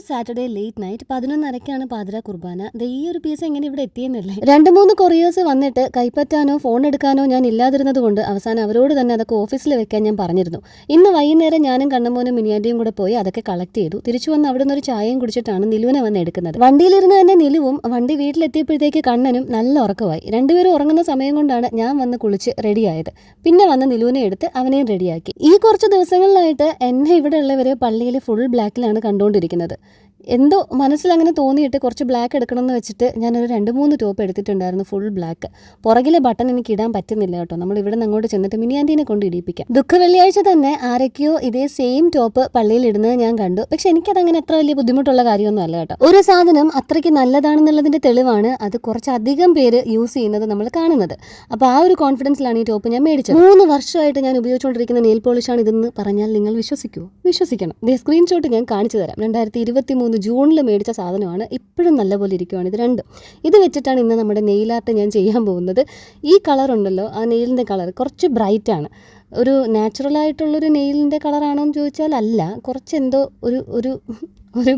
Saturday late night 11:30-ക്കാണ് പാതിര കുർബാന. ഈ ഒരു piece എങ്ങനെ ഇവിടെ എത്തിയെന്നല്ലേ. 2-3 കൊറിയേഴ്സ് വന്നിട്ട് കൈപ്പറ്റാനോ ഫോൺ എടുക്കാനോ ഞാൻ ഇല്ലാതിരുന്നത് കൊണ്ട് അവസാനം അവരോട് തന്നെ അതൊക്കെ ഓഫീസിൽ വെക്കാൻ ഞാൻ പറഞ്ഞിരുന്നു. ഇന്ന് വൈകുന്നേരം ഞാനും കണ്ണമോനും മിനിയാന്റിയും കൂടെ പോയി അതൊക്കെ കളക്ട് ചെയ്തു. തിരിച്ചു വന്ന് അവിടെ നിന്ന് ഒരു ചായയും കുടിച്ചിട്ടാണ് നിലുവിനെ വന്ന് എടുക്കുന്നത്. വണ്ടിയിലിരുന്ന് തന്നെ നിലുവും വണ്ടി വീട്ടിലെത്തിയപ്പോഴത്തേക്ക് കണ്ണനും നല്ല ഉറക്കമായി. രണ്ടുപേരും ഉറങ്ങുന്ന സമയം കൊണ്ടാണ് ഞാൻ വന്ന് കുളിച്ച് റെഡിയായത്. പിന്നെ വന്ന് നിലുവിനെ എടുത്ത് അവനെയും റെഡിയാക്കി. ഈ കുറച്ച് ദിവസങ്ങളിലായിട്ട് എന്നെ ഇവിടെ ഉള്ളവര് പള്ളിയിൽ ഫുൾ ബ്ലാക്കിലാണ് കണ്ടുകൊണ്ടിരിക്കുന്നത്. എന്തോ മനസ്സിലങ്ങനെ തോന്നിയിട്ട് കുറച്ച് ബ്ലാക്ക് എടുക്കണമെന്ന് വെച്ചിട്ട് ഞാനൊരു 2-3 ടോപ്പ് എടുത്തിട്ടുണ്ടായിരുന്നു, ഫുൾ ബ്ലാക്ക്. പുറകിലെ ബട്ടൺ എനിക്ക് ഇടാൻ പറ്റുന്നില്ല കേട്ടോ. നമ്മൾ ഇവിടെ നിന്ന് അങ്ങോട്ട് ചെന്നിട്ട് മിനിയാന്റീനെ കൊണ്ട് ഇടിപ്പിക്കാം. ദുഃഖ വെള്ളിയാഴ്ച തന്നെ ആരൊക്കെയോ ഇതേ സെയിം ടോപ്പ് പള്ളിയിൽ ഇടുന്നത് ഞാൻ കണ്ടു. പക്ഷെ എനിക്കതങ്ങനെ അത്ര വലിയ ബുദ്ധിമുട്ടുള്ള കാര്യമൊന്നും അല്ല കേട്ടോ. ഒരു സാധനം അത്രയ്ക്ക് നല്ലതാണെന്നുള്ളതിന്റെ തെളിവാണ് അത് കുറച്ചധികം പേര് യൂസ് ചെയ്യുന്നത് നമ്മൾ കാണുന്നത്. അപ്പോൾ ആ ഒരു കോൺഫിഡൻസിലാണ് ഈ ടോപ്പ് ഞാൻ മേടിച്ചത്. 3 വർഷമായിട്ട് ഞാൻ ഉപയോഗിച്ചുകൊണ്ടിരിക്കുന്ന നെയിൽ പോളിഷാണ് ഇതെന്ന് പറഞ്ഞാൽ നിങ്ങൾ വിശ്വസിക്കുമോ? വിശ്വസിക്കണം. ഇതേ സ്ക്രീൻഷോട്ട് ഞാൻ കാണിച്ചു തരാം. 2023 ജൂണിൽ മേടിച്ച സാധനമാണ്. ഇപ്പോഴും നല്ലപോലെ ഇരിക്കുവാണ് ഇത് രണ്ടും. ഇത് വെച്ചിട്ടാണ് ഇന്ന് നമ്മുടെ നെയിൽ ആർട്ട് ഞാൻ ചെയ്യാൻ പോകുന്നത്. ഈ കളർ ഉണ്ടല്ലോ, ആ നെയിലിൻ്റെ കളർ കുറച്ച് ബ്രൈറ്റാണ്. ഒരു നാച്ചുറലായിട്ടുള്ളൊരു നെയിലിൻ്റെ കളറാണോ എന്ന് ചോദിച്ചാൽ അല്ല, കുറച്ച് എന്തോ ഒരു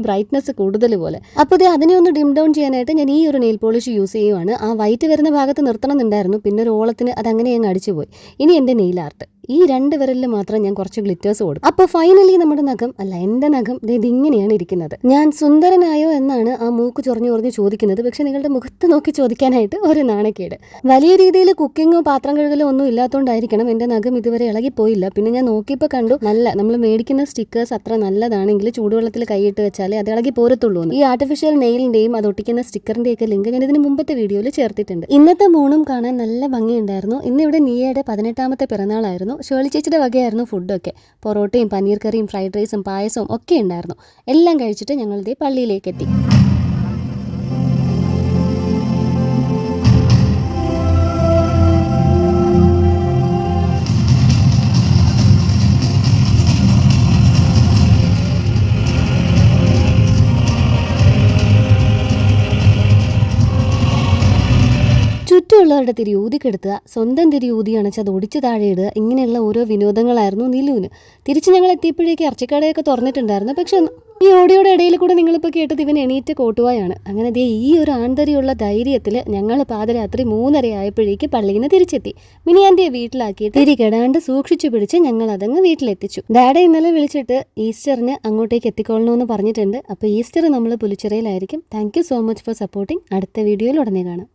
ബ്രൈറ്റ്നെസ് കൂടുതൽ പോലെ. അപ്പോൾ അതിനെ ഒന്ന് ഡിം ഡൗൺ ചെയ്യാനായിട്ട് ഞാൻ ഈ ഒരു നെയിൽ പോളിഷ് യൂസ് ചെയ്യുവാണ്. ആ വൈറ്റ് വരുന്ന ഭാഗത്ത് നിർത്തണം എന്നുണ്ടായിരുന്നു, പിന്നെ ഒരു ഓളത്തിന് അതങ്ങനെ അങ്ങ് അടിച്ചു പോയി. ഇനി എൻ്റെ നെയിൽ ആർട്ട് ഈ 2 വിരലിൽ മാത്രം ഞാൻ കുറച്ച് ഗ്ലിറ്റേഴ്സ് കൊടുക്കും. അപ്പോൾ ഫൈനലി നമ്മുടെ നഖം അല്ല, എൻ്റെ നഖം ഇതിങ്ങനെയാണ് ഇരിക്കുന്നത്. ഞാൻ സുന്ദരനായോ എന്നാണ് ആ മൂക്ക് ചൊറിഞ്ഞു ചോദിക്കുന്നത്. പക്ഷെ നിങ്ങളുടെ മുഖത്ത് നോക്കി ചോദിക്കാനായിട്ട് ഒരു നാണക്കേട്. വലിയ രീതിയിൽ കുക്കിങ്ങോ പാത്രം കഴുകലോ ഒന്നും ഇല്ലാത്തതുകൊണ്ടായിരിക്കണം എൻ്റെ നഖം ഇതുവരെ ഇളകിപ്പോയില്ല. പിന്നെ ഞാൻ നോക്കിയപ്പോൾ കണ്ടു, നമ്മൾ മേടിക്കുന്ന സ്റ്റിക്കേഴ്സ് അത്ര നല്ലതാണെങ്കിൽ ചൂടുവെള്ളത്തിൽ കൈയിട്ട് വെച്ചാലേ അത് ഇളകി പോരത്തുള്ളൂ. ഈ ആർട്ടിഫിഷ്യൽ നെയിലിൻ്റെയും അത് ഒട്ടിക്കുന്ന സ്റ്റിക്കറിൻ്റെയൊക്കെ ലിങ്ക് ഞാൻ ഇതിന് മുമ്പത്തെ വീഡിയോയിൽ ചേർത്തിട്ടുണ്ട്. ഇന്നത്തെ മൂണും കാണാൻ നല്ല ഭംഗിയുണ്ടായിരുന്നു. ഇന്നിവിടെ നിയയുടെ 18ാമത്തെ പിറന്നാളായിരുന്നു. ഷേർലി ചേച്ചിയുടെ വകയായിരുന്നു ഫുഡൊക്കെ. പൊറോട്ടയും പനീർ കറിയും ഫ്രൈഡ് റൈസും പായസവും ഒക്കെ ഉണ്ടായിരുന്നു. എല്ലാം കഴിച്ചിട്ട് ഞങ്ങളുടെ പള്ളിയിലേക്ക് എത്തി. ചുറ്റുമുള്ളവരുടെ തിരി ഊതിക്കെടുത്തുക, സ്വന്തം തിരി ഊതി അണച്ച് അത് ഒടിച്ച് താഴെ ഇടുക, ഇങ്ങനെയുള്ള ഓരോ വിനോദങ്ങളായിരുന്നു നിലുവിന്. തിരിച്ച് ഞങ്ങൾ എത്തിയപ്പോഴേക്ക് ഇറച്ചിക്കടയൊക്കെ തുറന്നിട്ടുണ്ടായിരുന്നു. പക്ഷെ ഈ ഓടിയോടെ ഇടയിൽ കൂടെ നിങ്ങളിപ്പോൾ കേട്ടത് ഇവൻ എണീറ്റ് കോട്ടുവായാണ്. അങ്ങനെ ഈ ഒരു ആന്തരിയുള്ള ധൈര്യത്തിൽ ഞങ്ങൾ പാതിരാത്രി 3:30 ആയപ്പോഴേക്ക് പള്ളിയിൽ നിന്ന് തിരിച്ചെത്തി. മിനിയാന്റിയെ വീട്ടിലാക്കിയിട്ട് തിരി കെടാണ്ട് സൂക്ഷിച്ചു പിടിച്ച് ഞങ്ങൾ അതങ്ങ് വീട്ടിലെത്തിച്ചു. ഡാഡി ഇന്നലെ വിളിച്ചിട്ട് ഈസ്റ്ററിന് അങ്ങോട്ടേക്ക് എത്തിക്കൊള്ളണമെന്ന് പറഞ്ഞിട്ടുണ്ട്. അപ്പോൾ ഈസ്റ്റർ നമ്മൾ പുലിച്ചിറയിലായിരിക്കും. Thank you so much for supporting. അടുത്ത വീഡിയോയിൽ ഉടനെ കാണാം.